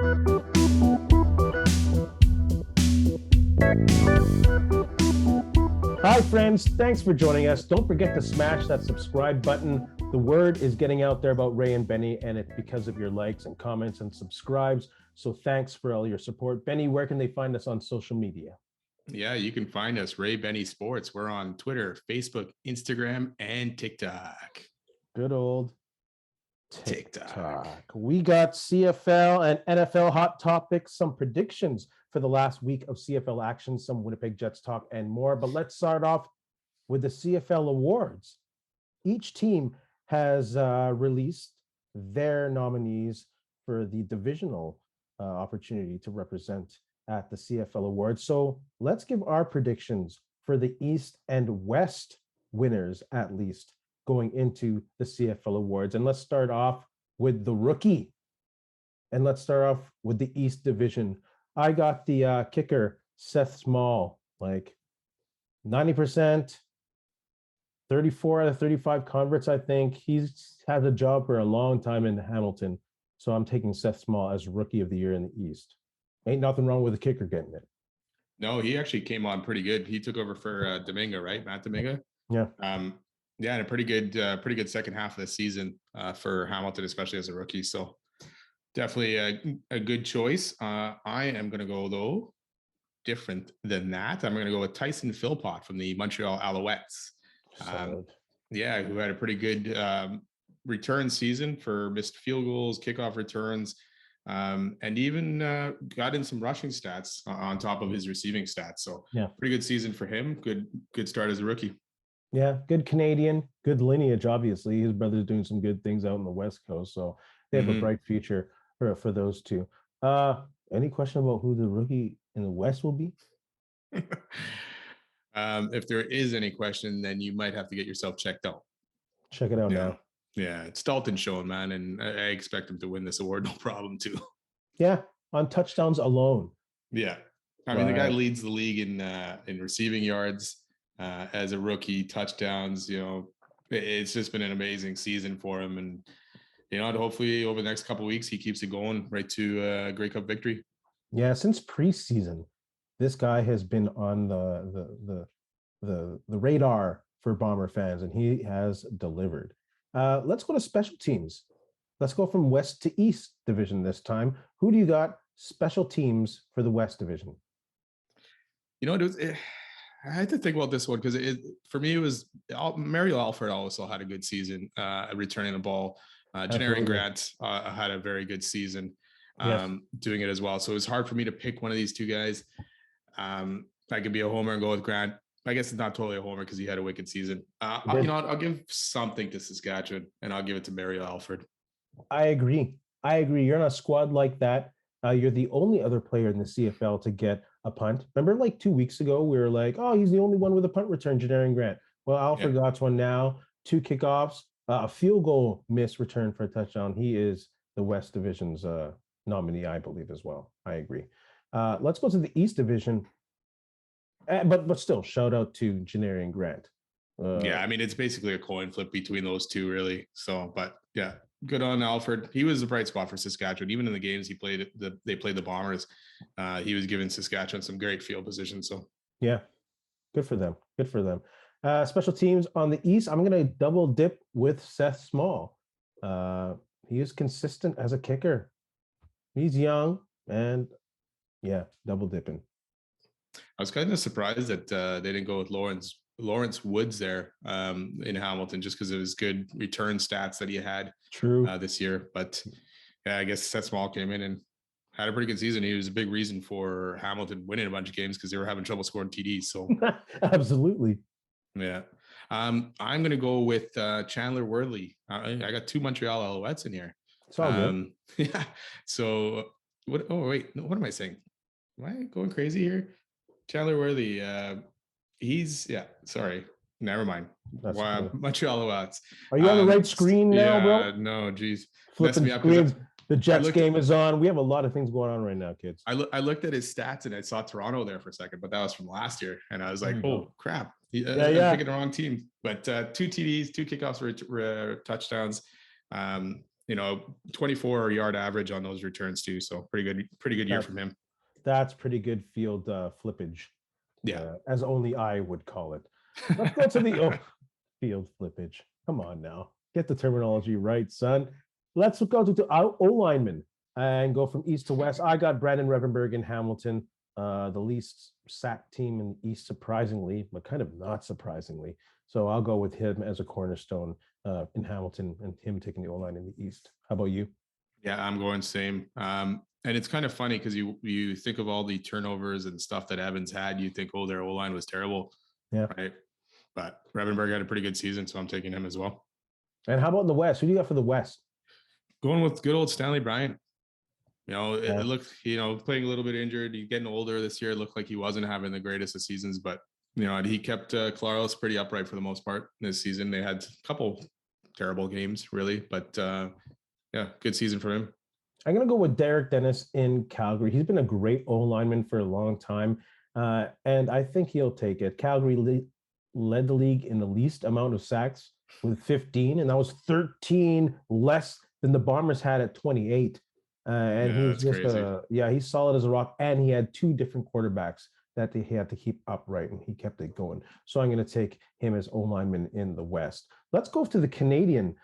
Hi, friends. Thanks for joining us. Don't forget to smash that subscribe button. The word is getting out there about Ray and Benny, and it's because of your likes and comments and subscribes. So thanks for all your support. Benny, where can they find us on social media? Yeah, you can find us, Ray Benny Sports. We're on Twitter, Facebook, Instagram, and TikTok. Good old TikTok. We got CFL and NFL hot topics, some predictions for the last week of CFL action, some Winnipeg Jets talk, and more. But let's start off with the CFL Awards. Each team has released their nominees for the divisional opportunity to represent at the CFL Awards. So let's give our predictions for the East and West winners, at least, going into the CFL Awards. And let's start off with the rookie. And let's start off with the East Division. I got the kicker, Seth Small, like 90%, 34 out of 35 converts, I think. He's had a job for a long time in Hamilton. So I'm taking Seth Small as Rookie of the Year in the East. Ain't nothing wrong with the kicker getting it. No, he actually came on pretty good. He took over for Dominga, right? Matt Dominga? Yeah. Yeah, and a pretty good second half of the season for Hamilton, especially as a rookie. So definitely a good choice. I am going to go, though, different than that. I'm going to go with Tyson Philpott from the Montreal Alouettes. Yeah, who had a pretty good return season for missed field goals, kickoff returns, and even got in some rushing stats on top of his receiving stats. So yeah, pretty good season for him. Good start as a rookie. Yeah, good Canadian, good lineage, obviously. His brother's doing some good things out in the West Coast. So they have a bright future for those two. Any question about who the rookie in the West will be? If there is any question, then you might have to get yourself checked out. Check it out now. Yeah, it's Dalton showing, man, and I expect him to win this award, no problem, too. Yeah, on touchdowns alone. Yeah, I mean, the guy leads the league in receiving yards as a rookie, touchdowns. You know, it's just been an amazing season for him, and you know, hopefully over the next couple of weeks he keeps it going right to a Grey Cup victory. Yeah, since preseason, this guy has been on the radar for Bomber fans, and he has delivered. Let's go to special teams. Let's go from West to East Division this time. Who do you got special teams for the West Division? You know, I had to think about this one because for me, it was Mario Alford also had a good season returning the ball. Aaron Grant had a very good season doing it as well. So it was hard for me to pick one of these two guys. I could be a homer and go with Grant. I guess it's not totally a homer because he had a wicked season. You know, I'll give something to Saskatchewan, and I'll give it to Mario Alford. I agree. You're on a squad like that. You're the only other player in the CFL to get a punt. Remember, like 2 weeks ago, we were like, "Oh, he's the only one with a punt return, Aaron Grant." Well, Alford got one now. 2 kickoffs, a field goal miss return for a touchdown. He is the West Division's nominee, I believe, as well. I agree. Let's go to the East Division. But still, shout out to Janarian Grant. Yeah, I mean, it's basically a coin flip between those two, really. So, but yeah, good on Alford. He was a bright spot for Saskatchewan. Even in the games they played the Bombers, he was giving Saskatchewan some great field position. So yeah, good for them. Special teams on the East, I'm going to double dip with Seth Small. He is consistent as a kicker. He's young, and yeah, double dipping. I was kind of surprised that they didn't go with Lawrence Woods there in Hamilton just because of his good return stats that he had this year. But yeah, I guess Seth Small came in and had a pretty good season. He was a big reason for Hamilton winning a bunch of games because they were having trouble scoring TDs. So absolutely. Yeah. I'm going to go with Chandler Worley. I got 2 Montreal Alouettes in here. It's all good. Yeah. So what? Oh, wait. What am I saying? Am I going crazy here? Chandler Worthy, sorry. Never mind. Wow, Montreal Alouettes. Are you on the right screen now, bro? No, geez. Flipping screens. The Jets game is on. We have a lot of things going on right now, kids. I looked at his stats and I saw Toronto there for a second, but that was from last year. And I was like, oh, crap. I'm picking the wrong team. But 2 TDs, 2 kickoffs for touchdowns. 24-yard average on those returns too. So pretty good year from him. That's pretty good field flippage. Yeah. As only I would call it. Let's go to the field flippage. Come on now. Get the terminology right, son. Let's go to O-lineman and go from east to west. I got Brandon Revenberg in Hamilton, the least sacked team in the East, surprisingly, but kind of not surprisingly. So I'll go with him as a cornerstone in Hamilton and him taking the O-line in the East. How about you? Yeah, I'm going same. And it's kind of funny because you think of all the turnovers and stuff that Evans had. You think, oh, their O-line was terrible. Yeah. Right. But Revenberg had a pretty good season, so I'm taking him as well. And how about in the West? Who do you got for the West? Going with good old Stanley Bryant. It looked, playing a little bit injured. He's getting older this year. It looked like he wasn't having the greatest of seasons, but, he kept Claros pretty upright for the most part this season. They had a couple terrible games, really, but yeah, good season for him. I'm going to go with Derek Dennis in Calgary. He's been a great O-lineman for a long time, and I think he'll take it. Calgary led the league in the least amount of sacks with 15, and that was 13 less than the Bombers had at 28. And he's just he's solid as a rock, and he had two different quarterbacks that he had to keep upright, and he kept it going. So I'm going to take him as O-lineman in the West. Let's go to the Canadian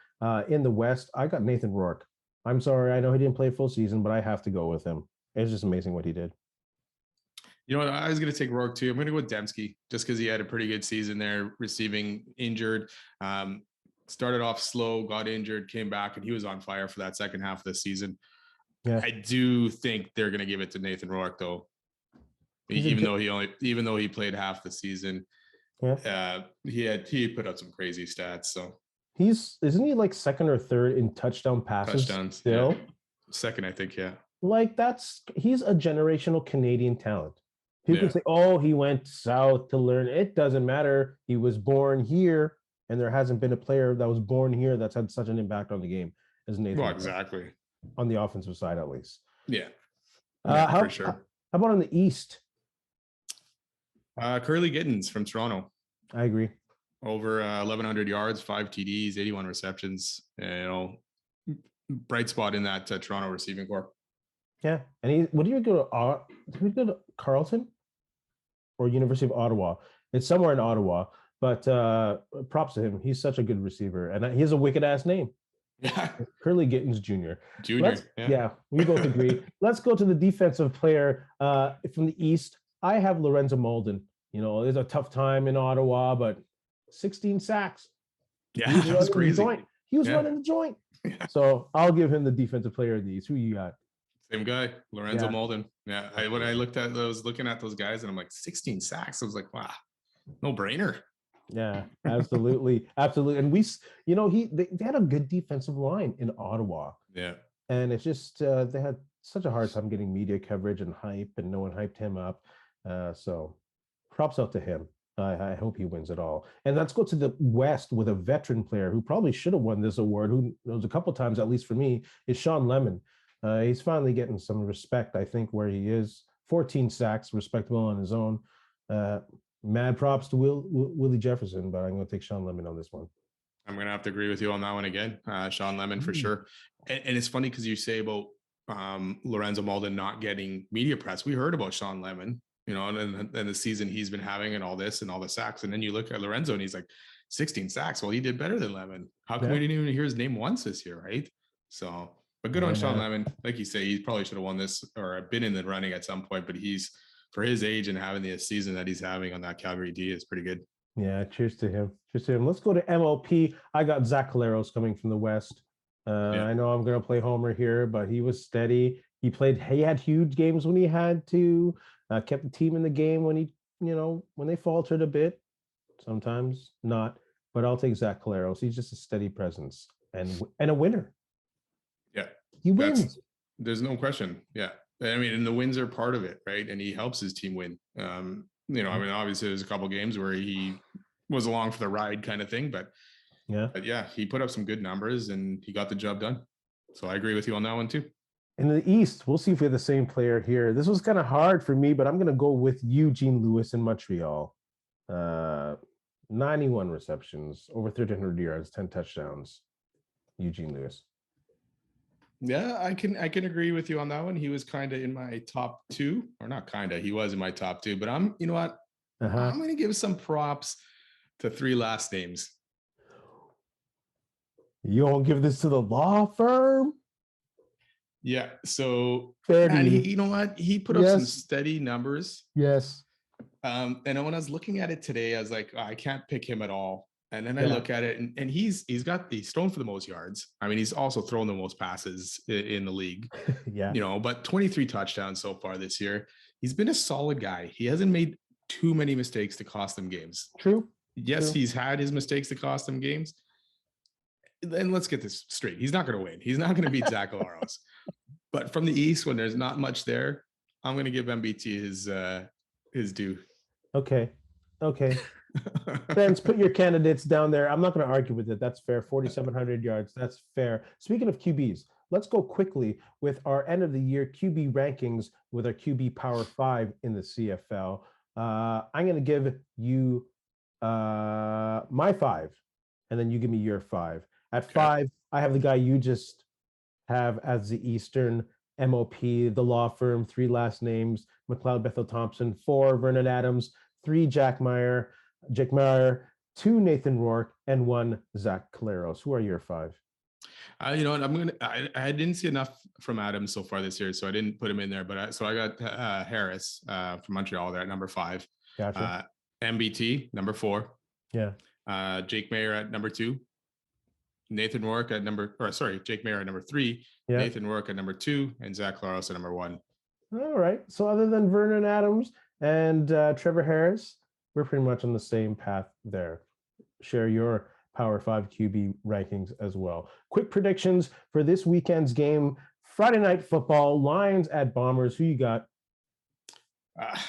in the West. I got Nathan Rourke. I'm sorry, I know he didn't play full season, but I have to go with him. It's just amazing what he did. I was going to take Rourke too. I'm going to go with Dembski just because he had a pretty good season there, receiving injured. Started off slow, got injured, came back, and he was on fire for that second half of the season. Yeah. I do think they're going to give it to Nathan Rourke though, even though he played half the season. Yeah, he put out some crazy stats. So isn't he like second or third in touchdowns still? Yeah. Second, I think. Yeah. Like he's a generational Canadian talent. People say, "Oh, he went south to learn." It doesn't matter. He was born here, and there hasn't been a player that was born here that's had such an impact on the game as Nathan. Well, exactly. On the offensive side, at least. Yeah. For sure. How about on the East? Curly Gittins from Toronto. I agree. Over 1,100 yards, 5 TDs, 81 receptions. Bright spot in that Toronto receiving corps. Yeah, and what do you go to? Did we go to Carleton or University of Ottawa? It's somewhere in Ottawa, but props to him. He's such a good receiver, and he has a wicked ass name. Yeah, Curly Gittins Jr. Yeah, we both agree. Let's go to the defensive player from the East. I have Lorenzo Molden. It's a tough time in Ottawa, but 16 sacks. Yeah, that was crazy. He was running the joint. Yeah. So I'll give him the defensive player of the East. Who you got? Same guy, Lorenzo Molden. Yeah, when I was looking at those guys, and I'm like, 16 sacks. I was like, wow, no brainer. Yeah, absolutely, absolutely. And they had a good defensive line in Ottawa. Yeah, and it's just they had such a hard time getting media coverage and hype, and no one hyped him up. So, props out to him. I hope he wins it all. And let's go to the West with a veteran player who probably should have won this award, who knows a couple times, at least for me, is Sean Lemon. He's finally getting some respect, I think, where he is. 14 sacks, respectable on his own. Mad props to Willie Jefferson, but I'm going to take Sean Lemon on this one. I'm going to have to agree with you on that one again. Sean Lemon for sure. And it's funny because you say about Lorenzo Molden not getting media press. We heard about Sean Lemon, and the season he's been having and all this and all the sacks. And then you look at Lorenzo and he's like 16 sacks. Well, he did better than Lemon. How come we didn't even hear his name once this year, right? So, but good on Sean Lemon. Like you say, he probably should have won this or been in the running at some point, but he's, for his age and having the season that he's having on that Calgary D is pretty good. Yeah, cheers to him. Cheers to him. Let's go to MLP. I got Zach Caleros coming from the West. I know I'm going to play Homer here, but he was steady. He had huge games when he had to, kept the team in the game when when they faltered a bit, sometimes not, but I'll take Zach Caleros. He's just a steady presence and a winner. Yeah. He wins. There's no question. Yeah. I mean, and the wins are part of it, right? And he helps his team win. Obviously there's a couple of games where he was along for the ride kind of thing, but he put up some good numbers and he got the job done. So I agree with you on that one too. In the East, we'll see if we have the same player here. This was kind of hard for me, but I'm going to go with Eugene Lewis in Montreal. 91 receptions, over 1,300 yards, 10 touchdowns. Eugene Lewis. Yeah, I can agree with you on that one. He was kind of in my top two, or not kind of. He was in my top two, but you know what? Uh-huh. I'm going to give some props to three last names. You won't give this to the law firm? Yeah. So, Fair to man, you. you know what? He put up some Yes. steady numbers. Yes. And when I was looking at it today, I was like, oh, I can't pick him at all. And then I Yeah. look at it, and he's thrown for the most yards. I mean, he's also thrown the most passes in the league. Yeah. But 23 touchdowns so far this year. He's been a solid guy. He hasn't made too many mistakes to cost them games. True. Yes, True. he's had his mistakes to cost them games. Then let's get this straight. He's not going to win. He's not going to beat Zach Alaros. But from the East, when there's not much there, I'm going to give MBT his due. Okay. Friends, put your candidates down there. I'm not going to argue with it. That's fair. 4,700 yards. That's fair. Speaking of QBs, let's go quickly with our end of the year QB rankings with our QB Power 5 in the CFL. I'm going to give you my 5, and then you give me your 5. At 5, I have the guy you just have as the Eastern MOP, the law firm, 3 last names, McLeod Bethel Thompson, 4, Vernon Adams, 3, Jake Meyer, 2, Nathan Rourke, and 1, Zach Caleros. Who are your 5? You know what? I didn't see enough from Adams so far this year, so I didn't put him in there. But I got Harris from Montreal there at number 5. Gotcha. MBT number 4. Yeah. Jake Mayer at number 2. Nathan Rourke at Jake Mayer at number 3. Yeah. Nathan Rourke at number 2, and Zach Claros at number 1. All right. So other than Vernon Adams and Trevor Harris, we're pretty much on the same path there. Share your Power 5 QB rankings as well. Quick predictions for this weekend's game. Friday Night Football, Lions at Bombers. Who you got?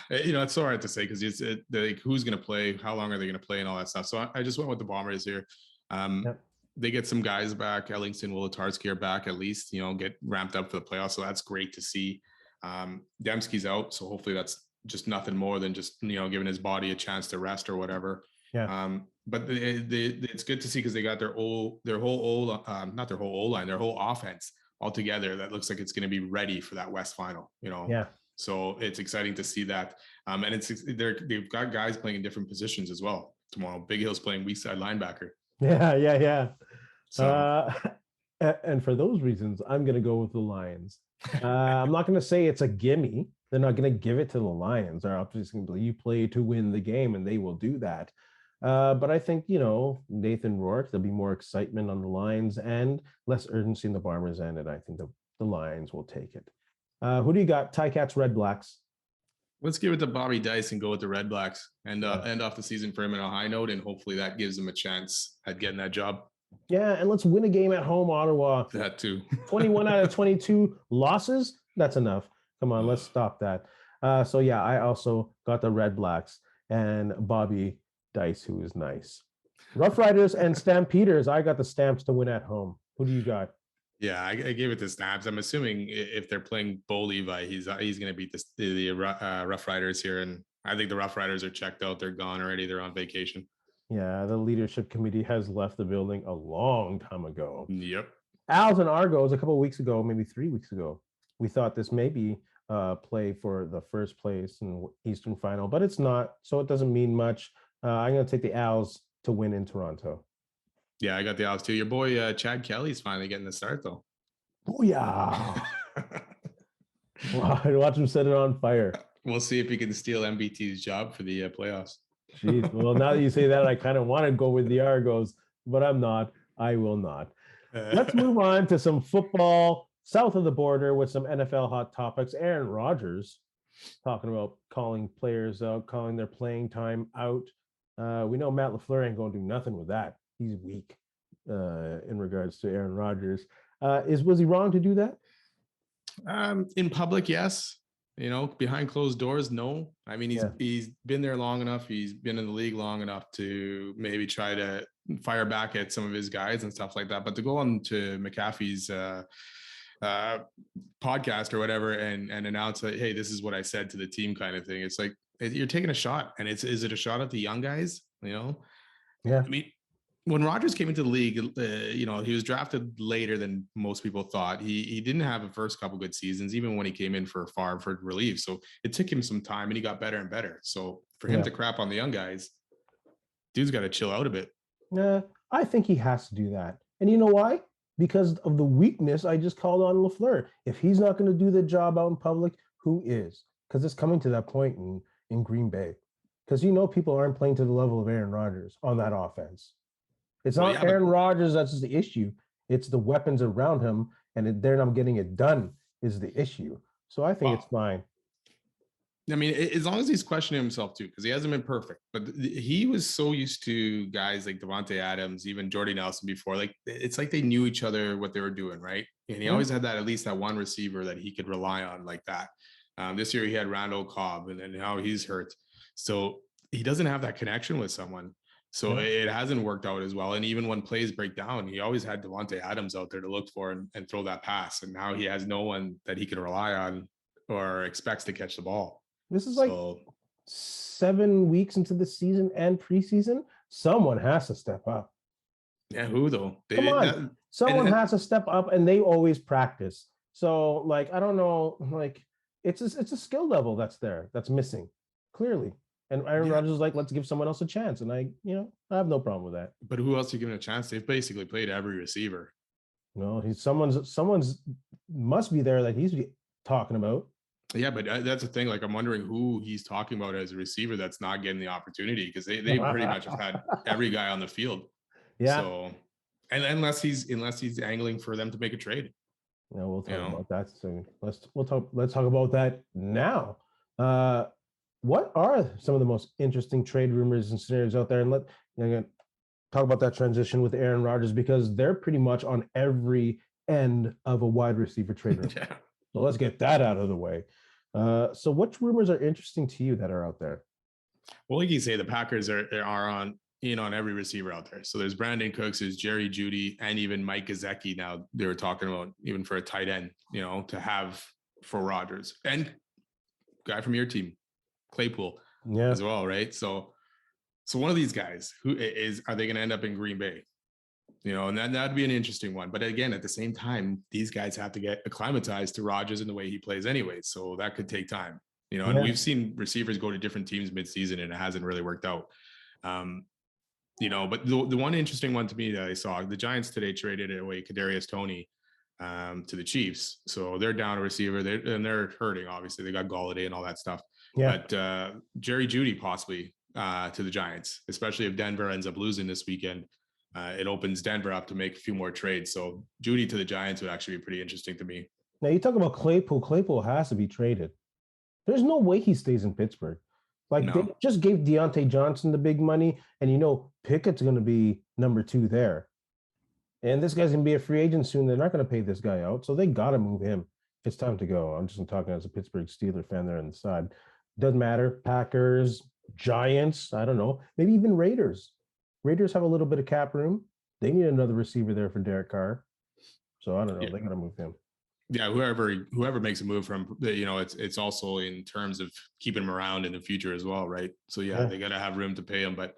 It's so hard to say because it's like who's going to play, how long are they going to play, and all that stuff. So I just went with the Bombers here. Yep. They get some guys back. Ellington, Wolotarski are back at least. Get ramped up for the playoffs. So that's great to see. Dembski's out, so hopefully that's just nothing more than just giving his body a chance to rest or whatever. Yeah. But it's good to see because they got their whole O-line, their whole offense all together. That looks like it's going to be ready for that West final. Yeah. So it's exciting to see that. And they've got guys playing in different positions as well tomorrow. Big Hill's playing weak side linebacker. Yeah. So, and for those reasons, I'm going to go with the Lions. I'm not going to say it's a gimme. They're not going to give it to the Lions. They're obviously going to be, you play to win the game, and they will do that. But I think, Nathan Rourke, there'll be more excitement on the Lions and less urgency in the Bombers end, and I think the Lions will take it. Who do you got? Ticats, Red Blacks. Let's give it to Bobby Dice and go with the Red Blacks and end off the season for him on a high note, and hopefully that gives him a chance at getting that job. Yeah, and let's win a game at home, Ottawa. That too. 21 out of 22 losses. That's enough. Come on, let's stop that. So yeah, I also got the Red Blacks and Bobby Dice, who is nice. Rough Riders and Stampeders. I got the Stamps to win at home. Who do you got? Yeah, I gave it to Stamps. I'm assuming if they're playing Bo Levi, he's going to beat the Rough Riders here, and I think the Rough Riders are checked out. They're gone already. They're on vacation. Yeah, the leadership committee has left the building a long time ago. Yep. Als and Argos a couple of weeks ago, maybe 3 weeks ago, we thought this may be play for the first place in Eastern Final, but it's not, so it doesn't mean much. I'm going to take the Als to win in Toronto. Yeah, I got the Als too. Your boy Chad Kelly's finally getting the start, though. Oh yeah! Watch him set it on fire. We'll see if he can steal MBT's job for the playoffs. Jeez. Well, now that you say that, I kind of want to go with the Argos, but I'm not. I will not. Let's move on to some football south of the border with some NFL hot topics. Aaron Rodgers talking about calling players out, calling their playing time out. We know Matt LaFleur ain't going to do nothing with that. He's weak in regards to Aaron Rodgers. Was he wrong to do that? In public, yes. Behind closed doors, no. I mean, he's been there long enough. He's been in the league long enough to maybe try to fire back at some of his guys and stuff like that. But to go on to McAfee's podcast or whatever and announce that, hey, this is what I said to the team kind of thing. It's like, you're taking a shot. And is it a shot at the young guys? Yeah. I mean, when Rodgers came into the league, he was drafted later than most people thought. He didn't have the first couple good seasons, even when he came in for relief. So it took him some time, and he got better and better. So for him to crap on the young guys, dude's got to chill out a bit. Yeah, I think he has to do that. And you know why? Because of the weakness I just called on LaFleur. If he's not going to do the job out in public, who is? Because it's coming to that point in Green Bay. Because people aren't playing to the level of Aaron Rodgers on that offense. It's not Aaron Rodgers that's the issue. It's the weapons around him, and they're not getting it done is the issue. So I think it's fine. I mean, as long as he's questioning himself too, because he hasn't been perfect, but he was so used to guys like Devontae Adams, even Jordy Nelson before. Like, it's like they knew each other, what they were doing, right? And he always had at least that one receiver that he could rely on like that. This year he had Randall Cobb, and then now he's hurt. So he doesn't have that connection with someone. So it hasn't worked out as well. And even when plays break down, he always had Devontae Adams out there to look for and throw that pass. And now he has no one that he can rely on or expects to catch the ball. This is like 7 weeks into the season and preseason. Someone has to step up. Yeah, who though? Come on. Someone has to step up, and they always practice. So, like, I don't know, like, it's a skill level that's missing, clearly. And Aaron Rodgers is like, let's give someone else a chance. And I have no problem with that. But who else are you giving a chance? They've basically played every receiver. No, someone's must be there that he's talking about. Yeah, but that's the thing. Like, I'm wondering who he's talking about as a receiver that's not getting the opportunity, because they pretty much have had every guy on the field. Yeah. So, and unless he's angling for them to make a trade. Yeah, we'll talk about that soon. Let's talk about that now. What are some of the most interesting trade rumors and scenarios out there? And talk about that transition with Aaron Rodgers, because they're pretty much on every end of a wide receiver trade rumor. Yeah. So let's get that out of the way. So which rumors are interesting to you that are out there? Well, like you say, the Packers are on every receiver out there. So there's Brandon Cooks, there's Jerry Jeudy, and even Mike Gesicki. Now they were talking about even for a tight end, to have for Rodgers, and guy from your team, Claypool, as well, right? So one of these guys, are they going to end up in Green Bay? And that'd be an interesting one. But again, at the same time, these guys have to get acclimatized to Rodgers and the way he plays anyway. So that could take time, and we've seen receivers go to different teams midseason and it hasn't really worked out. But the one interesting one to me that I saw, the Giants today traded away Kadarius Toney to the Chiefs. So they're down a receiver, they're hurting. Obviously, they got Golladay and all that stuff. Yeah. But Jerry Jeudy possibly to the Giants, especially if Denver ends up losing this weekend. It opens Denver up to make a few more trades. So Jeudy to the Giants would actually be pretty interesting to me. Now you talk about Claypool. Claypool has to be traded. There's no way he stays in Pittsburgh. They just gave Deontay Johnson the big money, and Pickett's going to be number 2 there. And this guy's going to be a free agent soon. They're not going to pay this guy out, so they got to move him. It's time to go. I'm just talking as a Pittsburgh Steelers fan there on the side. Doesn't matter. Packers, Giants, I don't know. Maybe even Raiders. Raiders have a little bit of cap room. They need another receiver there for Derek Carr. So I don't know. They got to move him. Yeah, whoever makes a move from, it's also in terms of keeping him around in the future as well, right? So they got to have room to pay him. But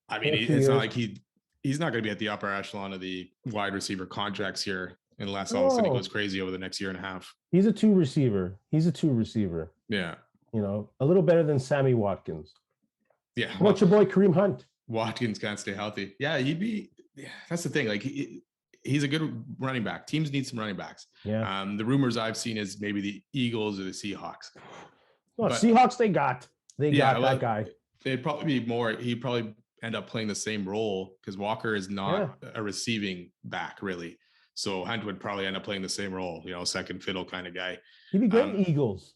I mean, it's not like he's not going to be at the upper echelon of the wide receiver contracts here unless all of a sudden he goes crazy over the next year and a half. He's a 2 receiver. Yeah. A little better than Sammy Watkins. Yeah. What's your boy Kareem Hunt? Watkins can't stay healthy. Yeah, that's the thing. Like, he's a good running back. Teams need some running backs. Yeah. The rumors I've seen is maybe the Eagles or the Seahawks. Well, Seahawks, they got that guy. It'd probably be more. He'd probably end up playing the same role because Walker is not a receiving back, really. So Hunt would probably end up playing the same role, second fiddle kind of guy. He'd be great in Eagles.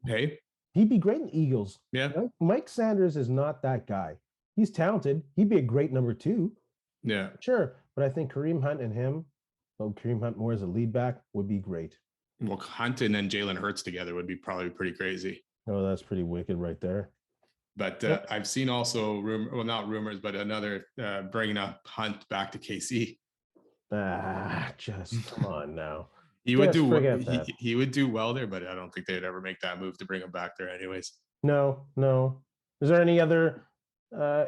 Hey? He'd be great in Eagles. Yeah. Mike Sanders is not that guy. He's talented. He'd be a great number 2. Yeah. Sure. But I think Kareem Hunt and him, Kareem Hunt more as a lead back, would be great. Well, Hunt and then Jalen Hurts together would be probably pretty crazy. Oh, that's pretty wicked right there. But I've seen also not rumors, but another bringing up Hunt back to KC. Just come on now. He would do well there, but I don't think they'd ever make that move to bring him back there anyways. No. Is there any other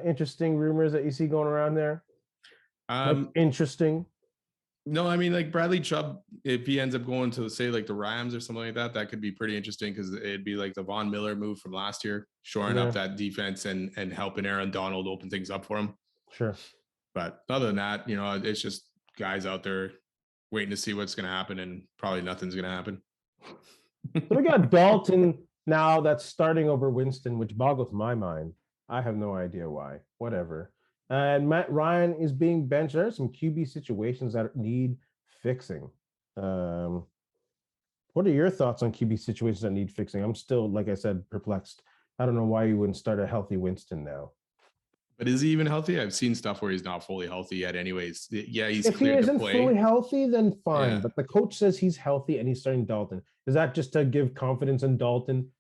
interesting rumors that you see going around there? Interesting. No, I mean, like Bradley Chubb, if he ends up going to say like the Rams or something like that, that could be pretty interesting because it'd be like the Von Miller move from last year, shoring up that defense and helping Aaron Donald open things up for him. Sure. But other than that, it's just guys out there waiting to see what's going to happen, and probably nothing's going to happen. So we got Dalton now that's starting over Winston, which boggles my mind. I have no idea why. Whatever. And Matt Ryan is being benched. There are some QB situations that need fixing. What are your thoughts on QB situations that need fixing? I'm still, like I said, perplexed. I don't know why you wouldn't start a healthy Winston now. But is he even healthy? I've seen stuff where he's not fully healthy yet. Anyways, yeah, he's if he isn't fully healthy, then fine. Yeah. But the coach says he's healthy and he's starting Dalton. Is that just to give confidence in Dalton?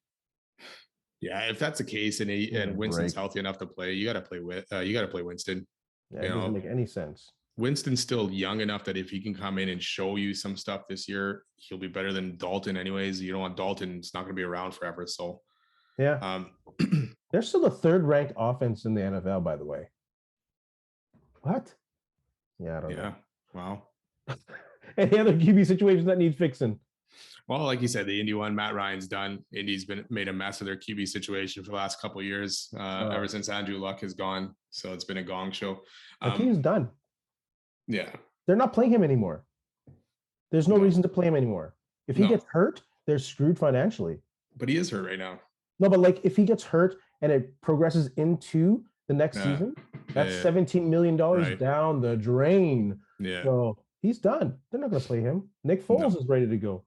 Yeah, if that's the case, and Winston's healthy enough to play, you got to play Winston. Yeah, it doesn't make any sense. Winston's still young enough that if he can come in and show you some stuff this year, he'll be better than Dalton. Anyways, you don't want Dalton; it's not going to be around forever. So, yeah. They're still the third-ranked offense in the NFL, by the way. What? Yeah, I don't know. Wow. Any other QB situations that need fixing? Well, like you said, the Indy one, Matt Ryan's done. Indy's been made a mess of their QB situation for the last couple of years, ever since Andrew Luck has gone. So it's been a gong show. He's done. Yeah. They're not playing him anymore. There's no reason to play him anymore. If he gets hurt, they're screwed financially. But he is hurt right now. No, but like if he gets hurt and it progresses into the next season, that's $17 million down the drain. Yeah. So he's done. They're not going to play him. Nick Foles is ready to go.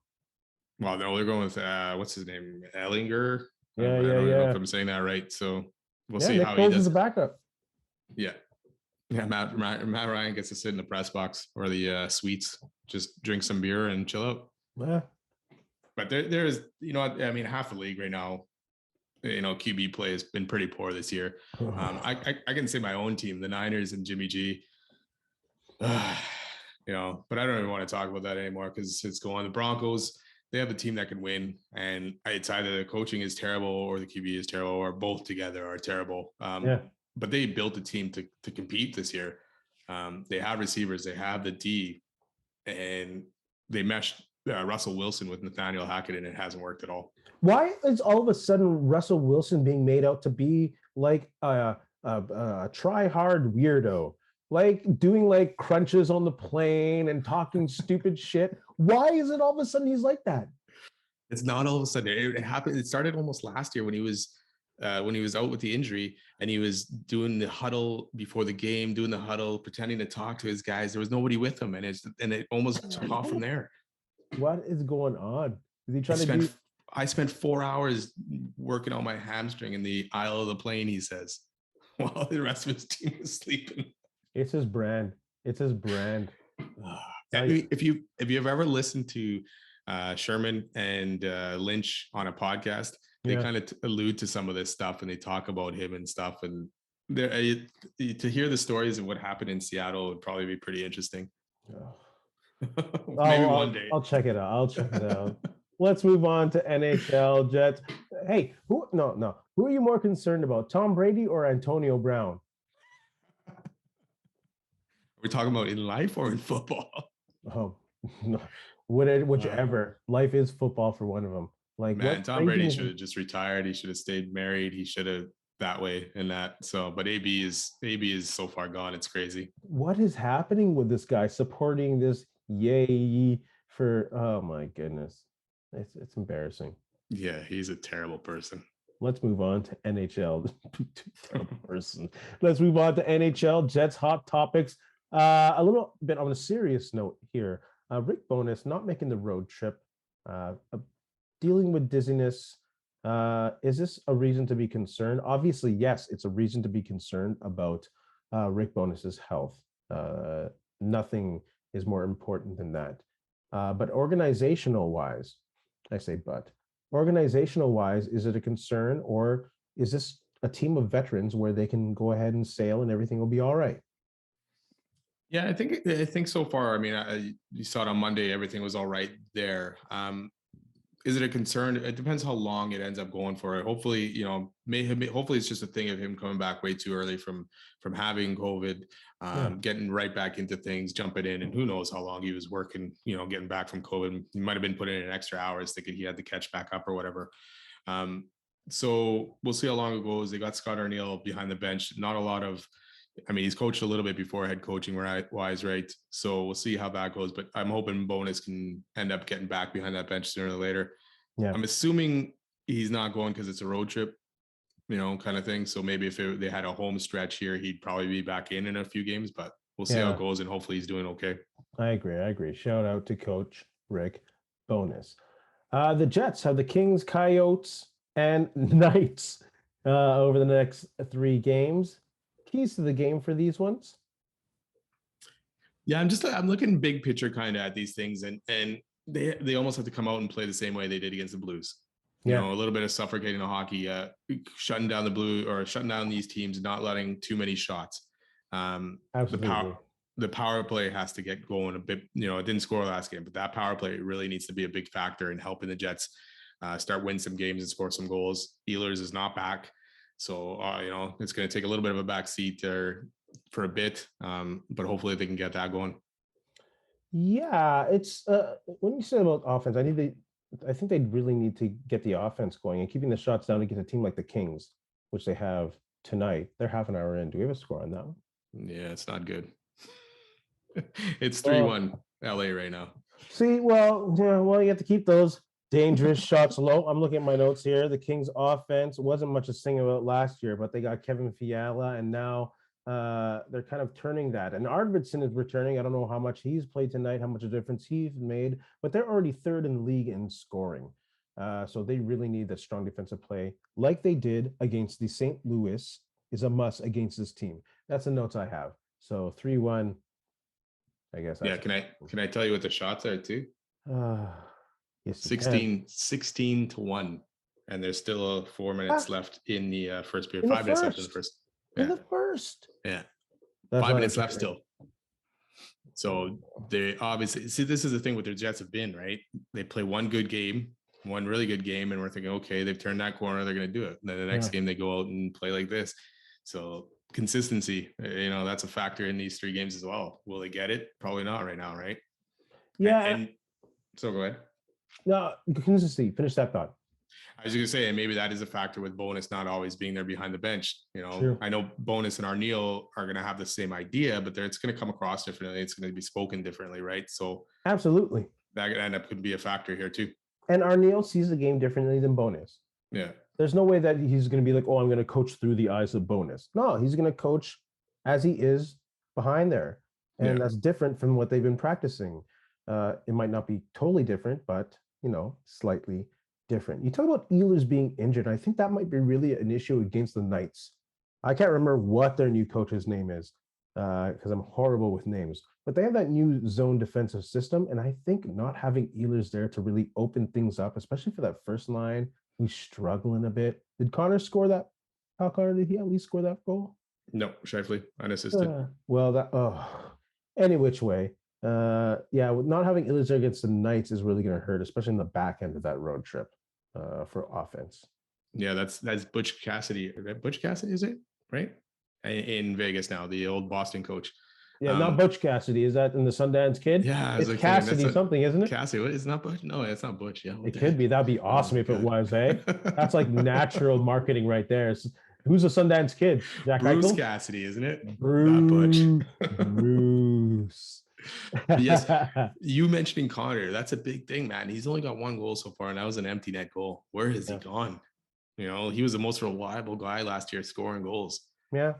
Well, they're going with what's his name, Ellinger. Yeah, I don't know if I'm saying that right. So we'll see Nick how Foles he does. Is a backup. Yeah. Matt Ryan gets to sit in the press box or the suites, just drink some beer and chill out. Yeah. But there's, I mean, half the league right now, QB play has been pretty poor this year. I can say my own team, the Niners and Jimmy G. But I don't even want to talk about that anymore because it's going. The Broncos, they have a team that can win, and it's either the coaching is terrible or the QB is terrible or both together are terrible. But they built a team to compete this year. They have receivers, they have the D, and they meshed Russell Wilson with Nathaniel Hackett, and it hasn't worked at all. Why is all of a sudden Russell Wilson being made out to be like a try-hard weirdo? Like doing like crunches on the plane and talking stupid shit. Why is it all of a sudden he's like that? It's not all of a sudden. It happened. It started almost last year when he was out with the injury and he was doing the huddle before the game, pretending to talk to his guys. There was nobody with him, and it almost took off from there. What is going on? Is he trying I spent 4 hours working on my hamstring in the aisle of the plane, he says, while the rest of his team was sleeping. It's his brand. If you've ever listened to Sherman and Lynch on a podcast, they kind of allude to some of this stuff and they talk about him and stuff. And to hear the stories of what happened in Seattle would probably be pretty interesting. Maybe one day. I'll check it out. Let's move on to NHL Jets. Hey, who are you more concerned about, Tom Brady or Antonio Brown? We're talking about in life or in football? Oh, no. Whichever. Life is football for one of them. Like, man, Tom Brady should have just retired. He should have stayed married. He should have that way and that. So, but AB is so far gone. It's crazy. What is happening with this guy supporting this? Yay for, oh my goodness. It's embarrassing. Yeah, he's a terrible person. Let's move on to NHL. Terrible person. Let's move on to NHL Jets hot topics. A little bit on a serious note here. Rick Bowness not making the road trip, dealing with dizziness. Is this a reason to be concerned? Obviously, yes, it's a reason to be concerned about Rick Bowness's health. Nothing is more important than that. But organizational wise, is it a concern, or is this a team of veterans where they can go ahead and sail and everything will be all right? Yeah, I think so far. I mean, you saw it on Monday; everything was all right there. Is it a concern? It depends how long it ends up going for. Hopefully, hopefully it's just a thing of him coming back way too early from having COVID, getting right back into things, jumping in, and who knows how long he was working. Getting back from COVID, he might have been putting in extra hours thinking he had to catch back up or whatever. So we'll see how long it goes. They got Scott Arniel behind the bench. Not a lot of. I mean, he's coached a little bit before head coaching wise, right? So we'll see how that goes. But I'm hoping Bonus can end up getting back behind that bench sooner or later. Yeah. I'm assuming he's not going because it's a road trip, kind of thing. So maybe if they had a home stretch here, he'd probably be back in a few games. But we'll see how it goes, and hopefully he's doing okay. I agree. Shout out to Coach Rick Bonus. The Jets have the Kings, Coyotes, and Knights over the next 3 games. Keys to the game for these ones? Yeah, I'm looking big picture kind of at these things, and they almost have to come out and play the same way they did against the Blues. A little bit of suffocating the hockey, shutting down the Blue or shutting down these teams, not letting too many shots. Absolutely. The power play has to get going a bit. It didn't score last game, but that power play really needs to be a big factor in helping the Jets start win some games and score some goals. Ehlers is not back. So, it's going to take a little bit of a back seat there for a bit, but hopefully they can get that going. Yeah, it's when you say about offense, I think they really need to get the offense going and keeping the shots down against a team like the Kings, which they have tonight. They're half an hour in. Do we have a score on that one? Yeah, it's not good. It's 3-1 LA right now. See, well, you have to keep those dangerous shots low. I'm looking at my notes here. The Kings offense wasn't much to sing about last year, but they got Kevin Fiala, and now they're kind of turning that. And Arvidsson is returning. I don't know how much he's played tonight, how much of a difference he's made, but they're already 3rd in the league in scoring. So they really need that strong defensive play, like they did against the St. Louis, is a must against this team. That's the notes I have. So 3-1, I guess. Yeah, can I tell you what the shots are too? Yes, 16-1, and there's still 4 minutes left in the first period. 5 minutes left in the first. In the first. Yeah. 5 minutes left still. So they obviously see, this is the thing with their Jets have been, right? They play one really good game, and we're thinking, okay, they've turned that corner, they're going to do it. And then the next game they go out and play like this. So consistency, that's a factor in these 3 games as well. Will they get it? Probably not right now, right? Yeah. And so go ahead. No, consistency. Finish that thought. I was going to say, and maybe that is a factor with Bonus not always being there behind the bench. True. I know Bonus and Arniel are going to have the same idea, but it's going to come across differently. It's going to be spoken differently, right? So absolutely, that could be a factor here too. And Arniel sees the game differently than Bonus. Yeah. There's no way that he's going to be like, oh, I'm going to coach through the eyes of Bonus. No, he's going to coach as he is behind there. And that's different from what they've been practicing. It might not be totally different, but, slightly different. You talk about Ehlers being injured. I think that might be really an issue against the Knights. I can't remember what their new coach's name is because I'm horrible with names. But they have that new zone defensive system. And I think not having Ehlers there to really open things up, especially for that first line, who's struggling a bit. Did Connor score that? How Connor, did he at least score that goal? No, Shifley, unassisted. Any which way. With not having Ehlers there against the Knights is really going to hurt, especially in the back end of that road trip for offense. Yeah, that's Butch Cassidy. Butch Cassidy, is it? Right? In Vegas now, the old Boston coach. Yeah, not Butch Cassidy. Is that in the Sundance Kid? Yeah, it's like Cassidy something, isn't it? Cassidy, what? It's not Butch? No, it's not Butch. Yeah, it could be. That'd be awesome if it was, eh? That's like natural marketing right there. Who's the Sundance Kid? Jack Bruce Eichel? Cassidy, isn't it? Bruce. Bruce. Yes, you mentioning Connor, that's a big thing, man. He's only got 1 goal so far, and that was an empty net goal. Where has he gone? He was the most reliable guy last year scoring goals. Yeah.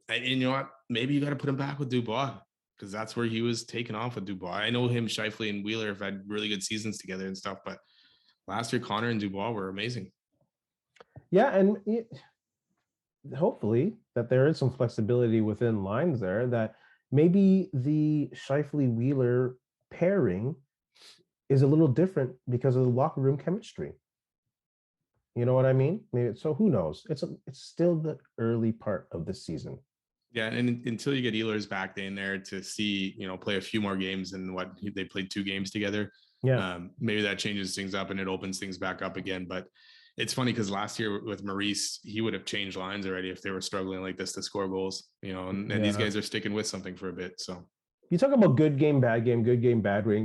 And you know what? Maybe you got to put him back with Dubois, because that's where he was taken off with Dubois. I know him, Shifley, and Wheeler have had really good seasons together and stuff, but last year Connor and Dubois were amazing. Yeah, and hopefully that there is some flexibility within lines there, that maybe the Shifley-Wheeler pairing is a little different because of the locker room chemistry. You know what I mean? Maybe so. Who knows? It's still the early part of the season. Yeah, and until you get Ehlers back in there to see, play a few more games than what they played 2 games together. Maybe that changes things up and it opens things back up again. But it's funny because last year with Maurice, he would have changed lines already if they were struggling like this to score goals, and these guys are sticking with something for a bit. So you talk about good game, bad game.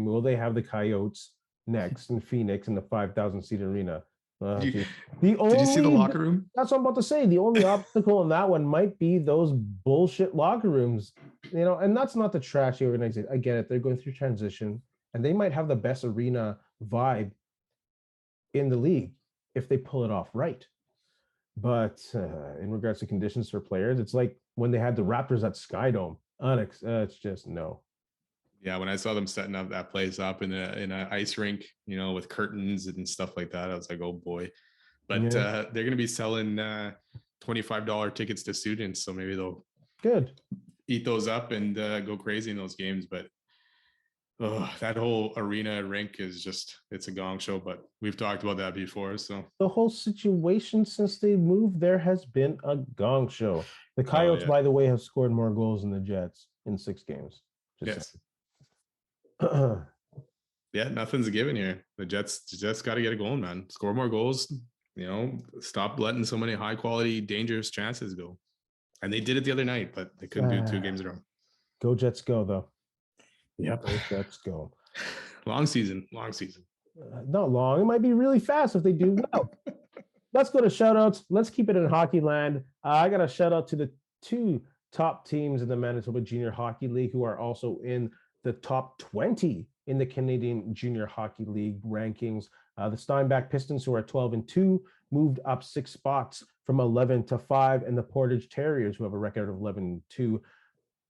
Will they have the Coyotes next in Phoenix in the 5,000 seat arena? did you see the locker room? That's what I'm about to say. The only obstacle in that one might be those bullshit locker rooms, and that's not the trashy organization. I get it. They're going through transition and they might have the best arena vibe in the league if they pull it off right. But in regards to conditions for players, it's like when they had the Raptors at Skydome. It's just no. Yeah, when I saw them setting up that place up in an ice rink, with curtains and stuff like that, I was like, oh boy. But they're going to be selling $25 tickets to students, so maybe they'll eat those up and go crazy in those games. But that whole arena rink is it's a gong show. But we've talked about that before. So the whole situation since they moved there has been a gong show. The Coyotes, by the way, have scored more goals than the Jets in 6 games. Yes. Yeah, nothing's a given here. The Jets got to get it going, man. Score more goals. Stop letting so many high quality, dangerous chances go. And they did it the other night, but they couldn't do it 2 games in a row. Go Jets, go though. Yep. Go Jets, go. Long season. Not long. It might be really fast if they do well. Let's go to shoutouts. Let's keep it in hockey land. I got a shout out to the 2 top teams in the Manitoba Junior Hockey League who are also in the top 20 in the Canadian Junior Hockey League rankings. The Steinbach Pistons, who are 12-2, moved up 6 spots from 11 to 5, and the Portage Terriers, who have a record of 11-2,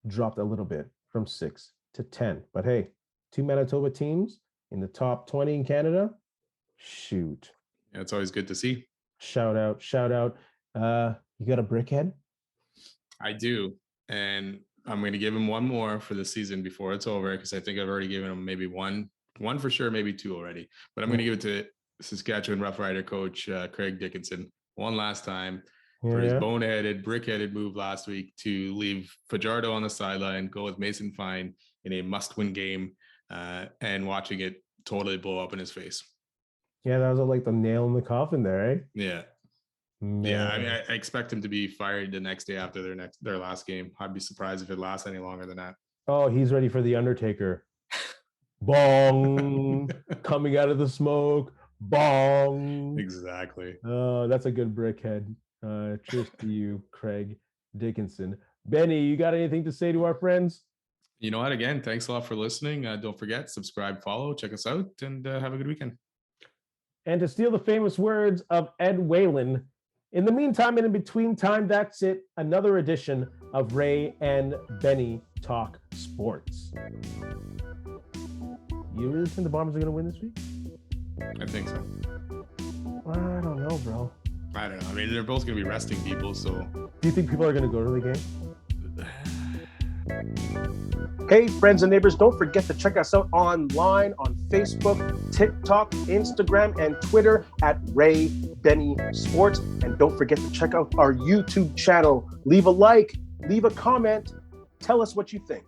dropped a little bit from 6 to 10. But hey, 2 Manitoba teams in the top 20 in Canada. Shoot. Yeah, it's always good to see. Shout out. You got a Brickhead? I do. And I'm going to give him one more for the season before it's over, because I think I've already given him maybe one for sure, maybe 2 already. But I'm going to give it to Saskatchewan Rough Rider coach Craig Dickinson one last time for his boneheaded, brickheaded move last week to leave Fajardo on the sideline, go with Mason Fine in a must-win game, and watching it totally blow up in his face. Yeah, that was like the nail in the coffin there, eh? Yeah. Man. Yeah, I mean, I expect him to be fired the next day after their last game. I'd be surprised if it lasts any longer than that. Oh, he's ready for the Undertaker. Bong, coming out of the smoke. Bong. Exactly. Oh, that's a good Brickhead. Cheers to you, Craig Dickinson. Benny, you got anything to say to our friends? You know what? Again, thanks a lot for listening. Don't forget, subscribe, follow, check us out, and have a good weekend. And to steal the famous words of Ed Whalen, in the meantime and in between time, that's it. Another edition of Ray and Benny Talk Sports. You really think the Bombers are going to win this week? I think so. I don't know, bro. I don't know. I mean, they're both going to be resting people, so... Do you think people are going to go to the game? Hey, friends and neighbors, don't forget to check us out online on Facebook, TikTok, Instagram, and Twitter at Ray Benny Sports. And don't forget to check out our YouTube channel. Leave a like, leave a comment, tell us what you think.